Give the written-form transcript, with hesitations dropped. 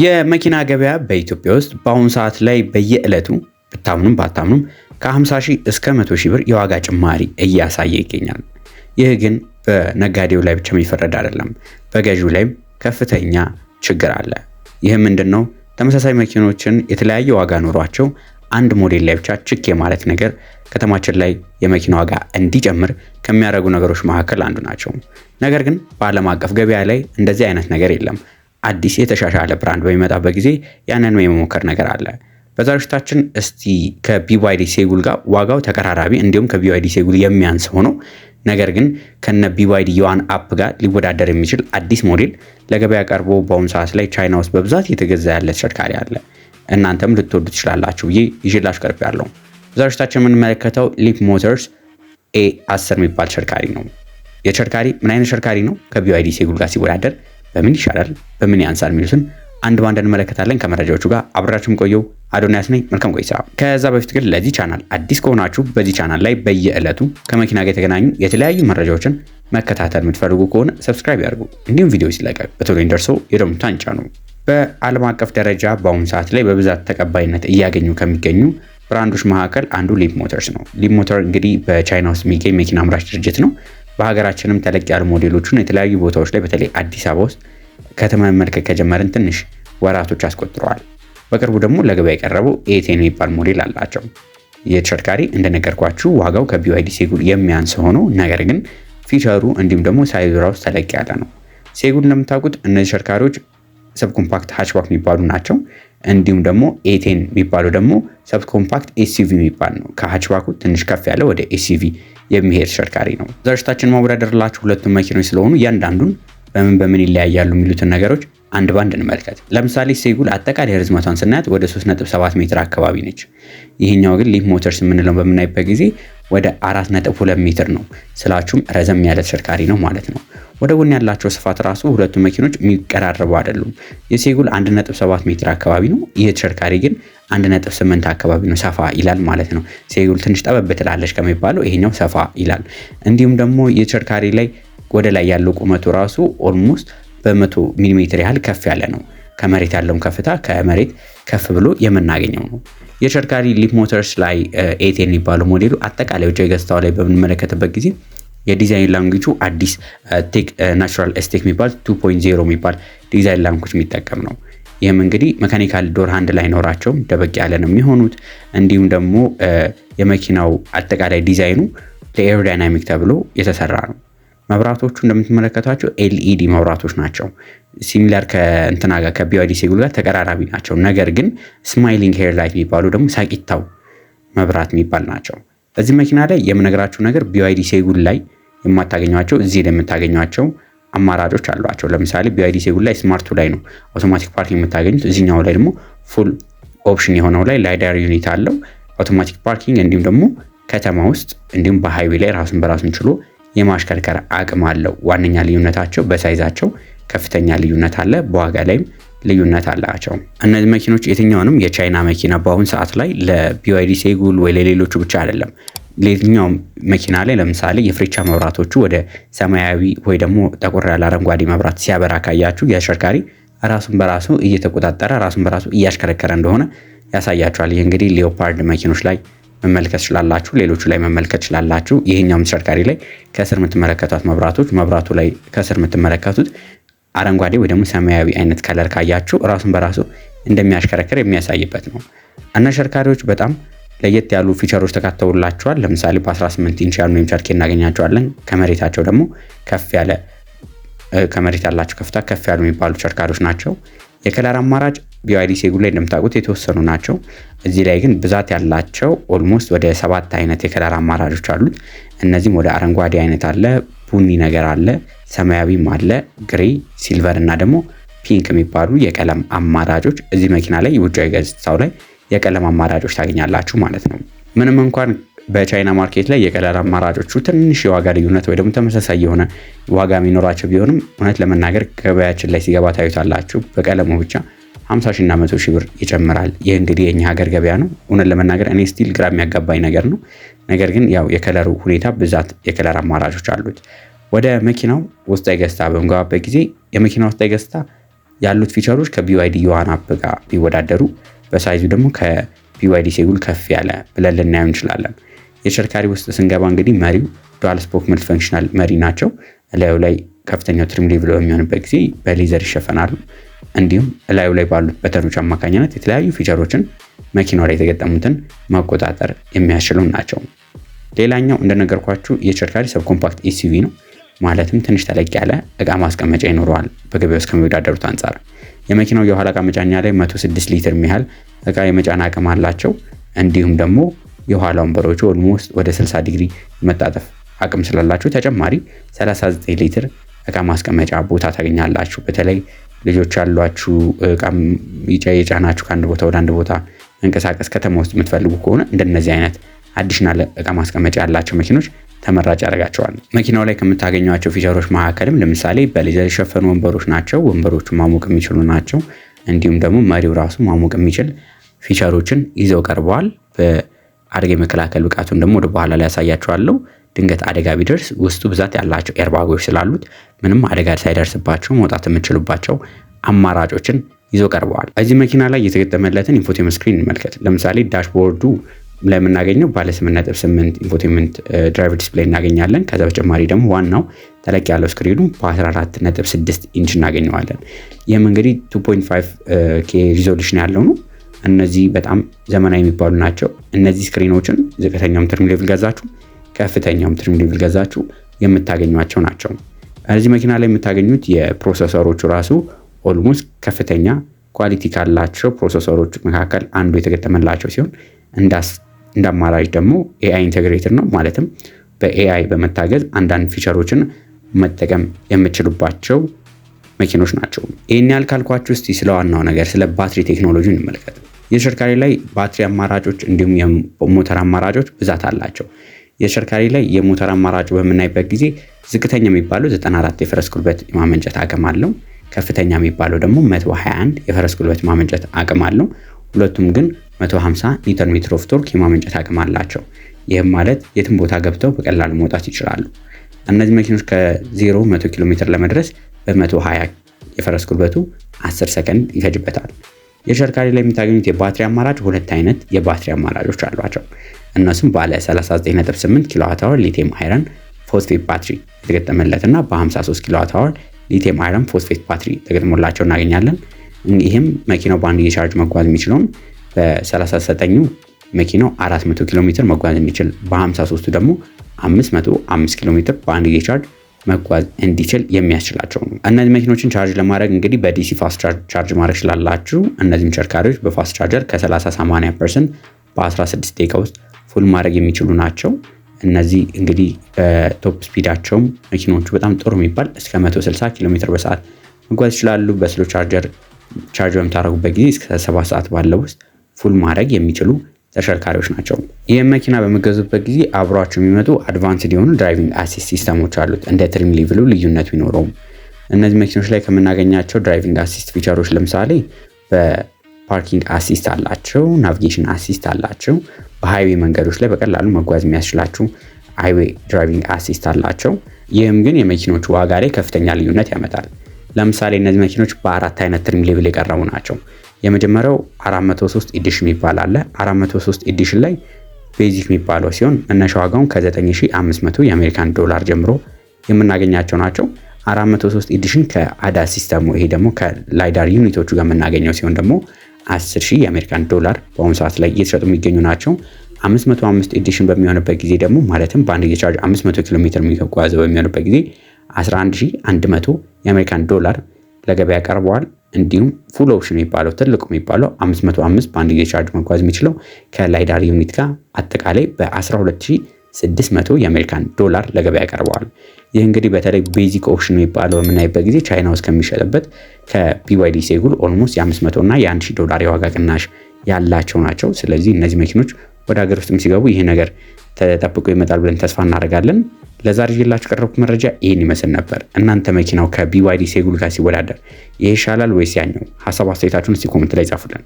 የመኪና ገበያ በኢትዮጵያ ውስጥ በአሁኑ ሰዓት ላይ በየዕለቱ ብታምኑም ባታምኑም ከ50 ሺህ እስከ 100 ሺህ ብር የዋጋ ጭማሪ እያሳየ ይገኛል። ይህ ግን በነጋዴው ላይ ብቻ የሚፈረድ አይደለም፣ በገዢው ላይም ከፍተኛ ችግር አለ። ይህ ምንድነው? ተመሳሳይ መኪኖችን የተለያየ ዋጋ ኖሯቸው አንድ ሞዴል ላይ ብቻ ችክ የማለት ነገር ከተማችን ላይ የመኪና ዋጋ እንዲጨምር ከሚያደርጉ ነገሮች መካከል አንዱ ናቸው። ነገር ግን በዓለም አቀፍ ገበያ ላይ እንደዚህ አይነት ነገር የለም። አዲስ የተሻሻለ ብራንድ በሚመጣበት ጊዜ ያንን የመሞከር ነገር አለ። በዛሬዎቻችን እስቲ ከቢዋይዲ ሴጉል ጋር ዋጋው ተቀራራቢ እንዲሁም ከቢዋይዲ ሴጉል የሚያንስ ሆኖ ነገር ግን ከነ ቢዋይዲ ዩዋን አፕ ጋር ሊወዳደር የሚችል አዲስ ሞዴል ለገበያ ቀርቦ በአሁኑ ሰዓት ላይ ቻይና ውስጥ በብዛት እየተገዛ ያለ ተሽከርካሪ አለ። እናንተም ልትወዱ ትችላላችሁ ብዬ ይዤላችሁ ቀርቤያለሁ። በዛሬዎቻችን የምንመለከተው ሊፕ ሞተርስ A10 የሚባል ተሽከርካሪ ነው። የተሽከርካሪ ምን አይነት ተሽከርካሪ ነው? ከቢዋይዲ ሴጉል ጋር ሲወዳደር በምን ይሻላል፣ በምን ያንሳል የሚሉትን አንድ ባንድ እንመለከታለን። ከመረጃዎቹ ጋር አብራችሁም ቆየው። አዶንያስ ነኝ። መልካም ቆይታ። ከዛ በፊት ግን ለዚህ ቻናል አዲስ ከሆናችሁ በዚህ ቻናል ላይ በየዕለቱ ከመኪና ጋር የተገናኙ የተለያዩ መረጃዎችን መከታተል የምትፈልጉ ከሆነ ሰብስክራይብ ያድርጉ። እንዲሁም ቪዲዮ ሲለቀቅ በቶሎ እንዲደርሰው የደወል ምልክቱን ይጫኑ። በዓለም አቀፍ ደረጃ በአሁኑ ሰዓት ላይ በብዛት ተቀባይነት እያገኙ ከሚገኙ ብራንዶች መካከል አንዱ ሊፕ ሞተርስ ነው። ሊፕ ሞተር እንግዲህ በቻይና ውስጥ የሚገኝ መኪና አምራች ድርጅት ነው። በሀገራችንም ተለቅ ያሉ ሞዴሎችን የተለያዩ ቦታዎች ላይ በተለይ አዲስ አበባ ውስጥ ከተመመልከት ከጀመርን ትንሽ ወራቶች አስቆጥረዋል። በቅርቡ ደግሞ ለገበያ የቀረበው A10 የሚባል ሞዴል አላቸው። የተሽከርካሪ እንደነገርኳችሁ ዋጋው ከቢዋይዲ ሴጉል የሚያንስ ሆኖ ነገር ግን ፊቸሩ እንዲሁም ደግሞ ሳይዙ ራሱ ተለቅ ያለ ነው። ሴጉል እንደምታውቁት እነዚህ ተሽከርካሪዎች ሰብ ኮምፓክት ሃችባክ የሚባሉ ናቸው። እንዲሁም ደግሞ A10 የሚባለው ደግሞ ሰብ ኮምፓክት ኤስዩቪ የሚባል ነው። ከሃችባኩ ትንሽ ከፍ ያለ ወደ ኤስዩቪ የሚሄድ ተሽከርካሪ ነው። ዛሬታችን ማወዳደርላችሁ ሁለቱም መኪኖች ስለሆኑ እያንዳንዱን በምን ይለያያሉ የሚሉትን ነገሮች አንድ ባንድ እንመልከት። ለምሳሌ ሴጉል አጠቃላይ ርዝመቷን ስናያት ወደ 3.7 ሜትር አካባቢ ነች። ይሄኛው ግን ሊፕ ሞተርስ የምንለው በምናይበት ጊዜ ወደ 4.2 ሜትር ነው። ስላችሁም ረዘም ያለ ተሽከርካሪ ነው ማለት ነው። ወደ ጎን ያላቸው ስፋት ራሱ ሁለቱ መኪኖች የሚቀራረቡ አይደሉም። የሴጉል 1.7 ሜትር አካባቢ ነው። ይህ ተሽከርካሪ ግን 1.8 አካባቢ ነው፣ ሰፋ ይላል ማለት ነው። ሴጉል ትንሽ ጠበብ ትላለች ከሚባለው ይሄኛው ሰፋ ይላል። እንዲሁም ደግሞ የተሽከርካሪ ላይ ወደ ላይ ያለው ቁመቱ ራሱ ኦልሞስት በ100 ሚሊ ሜትር ያህል ከፍ ያለ ነው። ከመሬት ያለውን ከፍታ ከመሬት ከፍ ብሎ የምናገኘው ነው። የተሽከርካሪ ሊፕ ሞተርስ ላይ A10 የሚባለው ሞዴሉ አጠቃላይ ወጪ ገጽታው ላይ በምንመለከትበት ጊዜ የዲዛይን ላንጉጁ አዲስ ቴክ ናቹራል ኤስቴክ የሚባል 2.0 የሚባል ዲዛይን ላንጉጅ የሚጠቀም ነው። ይህም እንግዲህ መካኒካል ዶር ሃንድ ላይ ኖራቸው ደበቅ ያለ ነው የሚሆኑት። እንዲሁም ደግሞ የመኪናው አጠቃላይ ዲዛይኑ ለኤሮዳይናሚክ ተብሎ የተሰራ ነው። መብራቶቹ እንደምትመለከቷቸው ኤልኢዲ መብራቶች ናቸው። ሲሚላር ከእንትና ጋር ከቢዋይዲ ሴጉል ጋር ተቀራራቢ ናቸው። ነገር ግን ስማይሊንግ ሄር ላይት የሚባሉ ደግሞ ሳቂታው መብራት የሚባል ናቸው። በዚህ መኪና ላይ የምነግራችሁ ነገር ቢዋይዲ ሴጉል ላይ የማታገኟቸው እዚህ ላይ የምታገኟቸው አማራጮች አሏቸው። ለምሳሌ ቢዋይዲ ሴጉል ላይ ስማርቱ ላይ ነው አውቶማቲክ ፓርኪንግ የምታገኙት። እዚህኛው ላይ ደግሞ ፉል ኦፕሽን የሆነው ላይ ላይዳር ዩኒት አለው አውቶማቲክ ፓርኪንግ፣ እንዲሁም ደግሞ ከተማ ውስጥ እንዲሁም በሃይዌ ላይ ራሱን በራሱን ችሎ የማሽከርከር አቅም አለው። ዋነኛ ልዩነታቸው በሳይዛቸው ከፍተኛ ልዩነት አለ፣ በዋጋ ላይም ልዩነት አላቸው። እነዚህ መኪኖች የትኛውንም የቻይና መኪና በአሁን ሰዓት ላይ ለቢዋይዲ ሴጉል ወይ ለሌሎቹ ብቻ አይደለም፣ ለየትኛውም መኪና ላይ ለምሳሌ የፍሬቻ መብራቶቹ ወደ ሰማያዊ ወይ ደግሞ ጠቆር ያለ አረንጓዴ መብራት ሲያበራ ካያችሁ የተሽከርካሪ ራሱን በራሱ እየተቆጣጠረ ራሱን በራሱ እያሽከረከረ እንደሆነ ያሳያችኋል። ይህ እንግዲህ ሌኦፓርድ መኪኖች ላይ መመልከት ትችላላችሁ፣ ሌሎቹ ላይ መመልከት ትችላላችሁ። ይሄኛውም ተሽከርካሪ ላይ ከስር የምትመለከቷት መብራቱ ላይ ከስር የምትመለከቱት አረንጓዴ ወይ ደግሞ ሰማያዊ አይነት ከለር ካያችሁ ራሱን በራሱ እንደሚያሽከረክር የሚያሳይበት ነው። እና ተሽከርካሪዎች በጣም ለየት ያሉ ፊቸሮች ተካተውላቸዋል። ለምሳሌ በ18 ኢንች ያሉ ቸርኬ እናገኛቸዋለን። ከመሬታቸው ደግሞ ከፍ ያለ ከመሬት ያላቸው ከፍታ ከፍ ያሉ የሚባሉ ተሽከርካሪዎች ናቸው። የከለር አማራጭ ቢዋይዲ ሴጉል ላይ እንደምታውቁት የተወሰኑ ናቸው። እዚህ ላይ ግን ብዛት ያላቸው ኦልሞስት ወደ 7 አይነት የከለር አማራጮች አሉት። እነዚህም ወደ አረንጓዴ አይነት አለ፣ ቡኒ ነገር አለ፣ ሰማያዊም አለ፣ ግሬ፣ ሲልቨር እና ደግሞ ፒንክ የሚባሉ የቀለም አማራጮች እዚህ መኪና ላይ ውጫዊ ገጽታው ላይ የቀለም አማራጮች ታገኛላችሁ ማለት ነው። ምንም እንኳን በቻይና ማርኬት ላይ የከለር አማራጮቹ ትንሽ የዋጋ ልዩነት ወይ ደግሞ ተመሳሳይ የሆነ ዋጋ የሚኖራቸው ቢሆንም እውነት ለመናገር ገበያችን ላይ ሲገባ ታዩታላችሁ። በቀለሙ ብቻ 50 ሺህ እና 100 ሺህ ብር ይጨምራል። ይህ እንግዲህ የኛ ሀገር ገበያ ነው። እውነት ለመናገር እኔ ስቲል ግራ የሚያጋባኝ ነገር ነው። ነገር ግን ያው የከለሩ ሁኔታ ብዛት የከለር አማራጮች አሉት። ወደ መኪናው ውስጣዊ ገጽታ በምንገባበት ጊዜ የመኪናው ውስጣዊ ገጽታ ያሉት ፊቸሮች ከቢዋይዲ ዮዋን አፕ ጋር ቢወዳደሩ በሳይዙ ደግሞ ከቢዋይዲ ሴጉል ከፍ ያለ ብለን ልናየው እንችላለን። የተሽከርካሪ ውስጥ ስንገባ እንግዲህ መሪው ዱዋል ስፖክ መልቲ ፈንክሽናል መሪ ናቸው። እላዩ ላይ ከፍተኛው ትሪም ሌቭል በሚሆንበት ጊዜ በሌዘር ይሸፈናሉ። እንዲሁም እላዩ ላይ ባሉት በተኖች አማካኝነት የተለያዩ ፊቸሮችን መኪናው ላይ የተገጠሙትን መቆጣጠር የሚያስችሉ ናቸው። ሌላኛው እንደነገርኳችሁ የተሽከርካሪ ሰብ ኮምፓክት ኤስዩቪ ነው። ማለትም ትንሽ ተለቅ ያለ እቃ ማስቀመጫ ይኖረዋል በገበያ ውስጥ ከሚወዳደሩት አንጻር። የመኪናው የኋላ እቃ መጫኛ ላይ 106 ሊትር የሚያህል እቃ የመጫን አቅም አላቸው። እንዲሁም ደግሞ የኋላ ወንበሮቹ ኦልሞስት ወደ 60 ዲግሪ መጣጠፍ አቅም ስላላቸው ተጨማሪ 39 ሊትር እቃ ማስቀመጫ ቦታ ታገኛላችሁ። በተለይ ልጆች ያሏችሁ እቃ የጫናችሁ ከአንድ ቦታ ወደ አንድ ቦታ መንቀሳቀስ ከተማ ውስጥ የምትፈልጉ ከሆነ እንደነዚህ አይነት አዲሽናል እቃ ማስቀመጫ ያላቸው መኪኖች ተመራጭ ያደርጋቸዋል። መኪናው ላይ ከምታገኟቸው ፊቸሮች መካከልም ለምሳሌ በሌዘር የሸፈኑ ወንበሮች ናቸው። ወንበሮቹ ማሞቅ የሚችሉ ናቸው። እንዲሁም ደግሞ መሪው ራሱ ማሞቅ የሚችል ፊቸሮችን ይዘው ቀርበዋል። በአደጋ የመከላከል ብቃቱን ደግሞ ወደ በኋላ ላይ ያሳያቸዋለሁ። ድንገት አደጋ ቢደርስ ውስጡ ብዛት ያላቸው ኤርባጎች ስላሉት ምንም አደጋ ሳይደርስባቸው መውጣት የምትችሉባቸው አማራጮችን ይዘው ቀርበዋል። እዚህ መኪና ላይ የተገጠመለትን ኢንፎቴመንት ስክሪን እንመልከት። ለምሳሌ ዳሽቦርዱ ላይ የምናገኘው ባለ 8.8 ኢንፎቴመንት ድራይቨር ዲስፕሌይ እናገኛለን። ከዛ በተጨማሪ ደግሞ ዋናው ተለቅ ያለው ስክሪኑ በ14.6 ኢንች እናገኘዋለን። ይህም እንግዲህ 2.5K ሪዞሉሽን ያለው ነው። እነዚህ በጣም ዘመናዊ የሚባሉ ናቸው። እነዚህ ስክሪኖችን ዝቅተኛውም ትሪም ሌቭል ገዛችሁ ከፍተኛውም ትሪም ሌቭል ገዛችሁ የምታገኟቸው ናቸው። እዚህ መኪና ላይ የምታገኙት የፕሮሰሰሮቹ ራሱ ኦልሞስት ከፍተኛ ኳሊቲ ካላቸው ፕሮሰሰሮች መካከል አንዱ የተገጠመላቸው ሲሆን እንደ አማራጭ ደግሞ ኤአይ ኢንቴግሬተር ነው። ማለትም በኤአይ በመታገዝ አንዳንድ ፊቸሮችን መጠቀም የምችሉባቸው መኪኖች ናቸው። ይህን ያህል ካልኳችሁ እስቲ ስለ ዋናው ነገር ስለ ባትሪ ቴክኖሎጂ እንመልከት። የተሽከርካሪ ላይ ባትሪ አማራጮች እንዲሁም የሞተር አማራጮች ብዛት አላቸው። የተሽከርካሪ ላይ የሞተር አማራጭ በምናይበት ጊዜ ዝቅተኛ የሚባለው 94 የፈረስ ጉልበት የማመንጨት አቅም አለው። ከፍተኛ የሚባለው ደግሞ 121 የፈረስ ጉልበት ማመንጨት አቅም አለው። ሁለቱም ግን 150 ኒውተን ሜትር ኦፍ ቶርክ የማመንጨት አቅም አላቸው። ይህም ማለት የትም ቦታ ገብተው በቀላሉ መውጣት ይችላሉ። እነዚህ መኪኖች ከ0 100 ኪሎ ሜትር ለመድረስ በ120 የፈረስ ጉልበቱ 10 ሰከንድ ይፈጅበታል። የተሽከርካሪ ላይ የምታገኙት የባትሪ አማራጭ ሁለት አይነት የባትሪ አማራጮች አሏቸው። እነሱም ባለ 39.8 ኪሎዋት አወር ሊቲየም አይረን ፎስፌት ባትሪ የተገጠመለትና በ53 ኪሎዋት አወር ሊቲየም አይረን ፎስፌት ባትሪ ተገጥሞላቸው እናገኛለን። ይህም መኪናው በአንድ ቻርጅ መጓዝ የሚችለውን በ39ኙ መኪናው 400 ኪሎ ሜትር መጓዝ እንዲችል፣ በ53ቱ ደግሞ 505 ኪሎ ሜትር በአንድ ቻርጅ መጓዝ እንዲችል የሚያስችላቸው ነው። እነዚህ መኪኖችን ቻርጅ ለማድረግ እንግዲህ በዲሲ ፋስት ቻርጅ ማድረግ ስላላችሁ እነዚህም ተሽከርካሪዎች በፋስት ቻርጀር ከ30-80% በ16 ደቂቃ ውስጥ ፉል ማድረግ የሚችሉ ናቸው። እነዚህ እንግዲህ በቶፕ ስፒዳቸውም መኪኖቹ በጣም ጥሩ የሚባል እስከ 160 ኪሎ ሜትር በሰዓት መጓዝ ይችላሉ። በስሎ ቻርጅ በምታደርጉበት ጊዜ እስከ 7 ሰዓት ባለው ውስጥ ፉል ማድረግ የሚችሉ ተሽከርካሪዎች ናቸው። ይህም መኪና በመገዙበት ጊዜ አብሯቸው የሚመጡ አድቫንስድ የሆኑ ድራይቪንግ አሲስት ሲስተሞች አሉት። እንደ ትሪም ሌቭሉ ልዩነት ቢኖረውም እነዚህ መኪኖች ላይ ከምናገኛቸው ድራይቪንግ አሲስት ፊቸሮች ለምሳሌ በፓርኪንግ አሲስት አላቸው፣ ናቪጌሽን አሲስት አላቸው። በሃይዌይ መንገዶች ላይ በቀላሉ መጓዝ የሚያስችላችሁ ሃይዌይ ድራይቪንግ አሲስት አላቸው። ይህም ግን የመኪኖቹ ዋጋ ላይ ከፍተኛ ልዩነት ያመጣል። ለምሳሌ እነዚህ መኪኖች በአራት አይነት ትሪም ሌቭል የቀረቡ ናቸው። የመጀመሪያው 403 ኤዲሽን የሚባል አለ። 403 ኤዲሽን ላይ ቤዚክ የሚባለው ሲሆን መነሻ ዋጋውን ከ9500 የአሜሪካን ዶላር ጀምሮ የምናገኛቸው ናቸው። 403 ኤዲሽን ከአዳስ ሲስተሙ ይሄ ደግሞ ከላይዳር ዩኒቶቹ ጋር የምናገኘው ሲሆን ደግሞ 10,000 የአሜሪካን ዶላር በአሁኑ ሰዓት ላይ እየተሸጡ የሚገኙ ናቸው። 505 ኤዲሽን በሚሆንበት ጊዜ ደግሞ ማለትም በአንድ ቻርጅ 500 ኪሎ ሜትር የሚጓዘው በሚሆንበት ጊዜ 11,100 የአሜሪካን ዶላር ለገበያ ቀርበዋል። እንዲሁም ፉል ኦፕሽን የሚባለው ትልቁ የሚባለው 505 በአንድ ጊዜ ቻርጅ መጓዝ የሚችለው ከላይዳር ዩኒት ጋር አጠቃላይ በ12,600 የአሜሪካን ዶላር ለገበያ ቀርበዋል። ይህ እንግዲህ በተለይ ቤዚክ ኦፕሽን የሚባለው በምናይበት ጊዜ ቻይና ውስጥ ከሚሸጥበት ከቢዋይዲ ሴጉል ኦልሞስት የ500 እና የ1,000 ዶላር የዋጋ ቅናሽ ያላቸው ናቸው። ስለዚህ እነዚህ መኪኖች ወደ ሀገር ውስጥም ሲገቡ ይህ ነገር ተጠብቆ ይመጣል ብለን ተስፋ እናደርጋለን። ለዛሬ ይዤላችሁ ቀረብኩት መረጃ ይህን ይመስል ነበር። እናንተ መኪናው ከቢዋይዲ ሴጉል ጋር ሲወዳደር ይሄ ይሻላል ወይስ ያኛው? ሀሳብ አስተያየታችሁን እስቲ ኮሜንት ላይ ጻፉልን።